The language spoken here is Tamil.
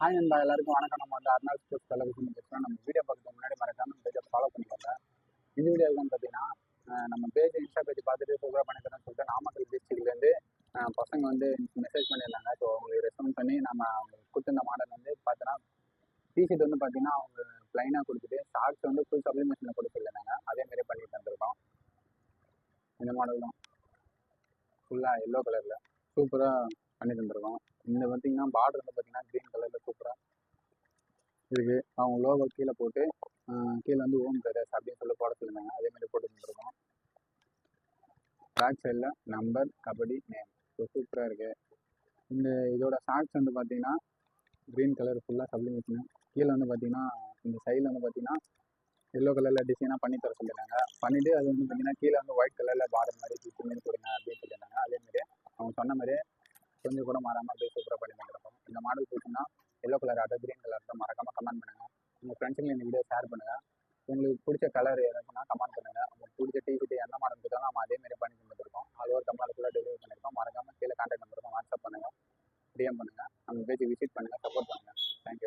ஹாய் நண்பா, எல்லாருக்கும் வணக்கம். நம்ம வந்து அர்னால்ட் ஸ்போர்ட்ஸ் டெலிவிஷன் பேசுகிறோம். நம்ம வீடியோ பார்க்கறதுக்கு முன்னாடி மறக்காம பேஜை ஃபாலோ பண்ணிக்கோங்க. இந்த வீடியோ தான் பார்த்தீங்கன்னா நம்ம பேஜ் இன்ஸ்டா பேஜ் பார்த்துட்டு சூப்பராக பண்ணித்தரேன்னு சொல்லிட்டு நாமக்கல் டிஸ்ட்ரிக்ட்லேருந்து பசங்க வந்து மெசேஜ் பண்ணியிருந்தாங்க. ஸோ அவங்களுக்கு ரெஸ்பாண்ட் பண்ணி நம்ம அவங்களுக்கு கொடுத்துருந்த மாடல் வந்து பார்த்தீங்கன்னா டிஷர்ட் வந்து பார்த்தீங்கன்னா அவங்க ப்ளைனாக கொடுத்துட்டு ஷார்ட்ஸ் வந்து ஃபுல் சப்ளிமேஷனில் கொடுத்துருந்தாங்க. அதேமாரி பண்ணி தந்துருக்கோம். இந்த மாடல் தான் ஃபுல்லாக எல்லோ கலரில் சூப்பராக பண்ணி தந்துருக்கோம். இந்த பார்த்தீங்கன்னா பார்டர் வந்து பார்த்தீங்கன்னா க்ரீன் கலரில் சூப்பராக இருக்குது. அவங்க லோகோ கீழே போட்டு கீழே வந்து ஓம் பிரதர்ஸ் அப்படின்னு சொல்லி போட சொல்லியிருந்தாங்க. அதேமாதிரி போட்டு தந்துருக்கோம். பேக் சைடில் நம்பர், கபடி, நேம். ஸோ சூப்பராக இருக்குது. இந்த இதோட ஷார்ட்ஸ் வந்து பார்த்தீங்கன்னா க்ரீன் கலர் ஃபுல்லாக சப்ளிமேஷனு. கீழே வந்து பார்த்தீங்கன்னா இந்த சைடில் வந்து பார்த்தீங்கன்னா எல்லோ கலரில் டிசைனாக பண்ணி தர சொல்லியிருந்தாங்க. பண்ணிவிட்டு அது வந்து பார்த்தீங்கன்னா கீழே வந்து ஒயிட் கலரில் பார்டர் மாதிரி டிசைன் கொடுங்க அப்படின்னு சொல்லியிருந்தாங்க. அதேமாதிரி அவங்க சொன்ன மாதிரியே கொஞ்சம் கூட மாறாமல் அப்படியே சூப்பராக பண்ணி தந்துருக்கோம். இந்த மாடல் பிடிச்சிங்கன்னா yellow colour auto green colour மறக்காமல் கமெண்ட் பண்ணுங்கள். உங்கள் ஃப்ரெண்ட்ஸுங்களை இந்த வீடியோ ஷேர் பண்ணுங்கள். உங்களுக்கு பிடிச்ச கலர் எதாச்சுன்னா கமெண்ட் பண்ணுங்கள். உங்களுக்கு பிடிச்ச டிஷர்ட் எந்த மாடல் இருந்தாலும் நம்ம அதேமாதிரி பண்ணி தந்துருக்கோம். அது ஒரு தமிழ்நாடுக்குள்ளே டெலிவரி பண்ணியிருக்கோம். மறக்காமல் கீழே கான்டாக்ட் நம்பருக்கும் வாட்ஸ்அப் பண்ணுங்கள், டிஎம் பண்ணுங்கள். நம்ம பேஜை விசிட் பண்ணுங்கள், சப்போர்ட் பண்ணுங்கள். தேங்க்யூ.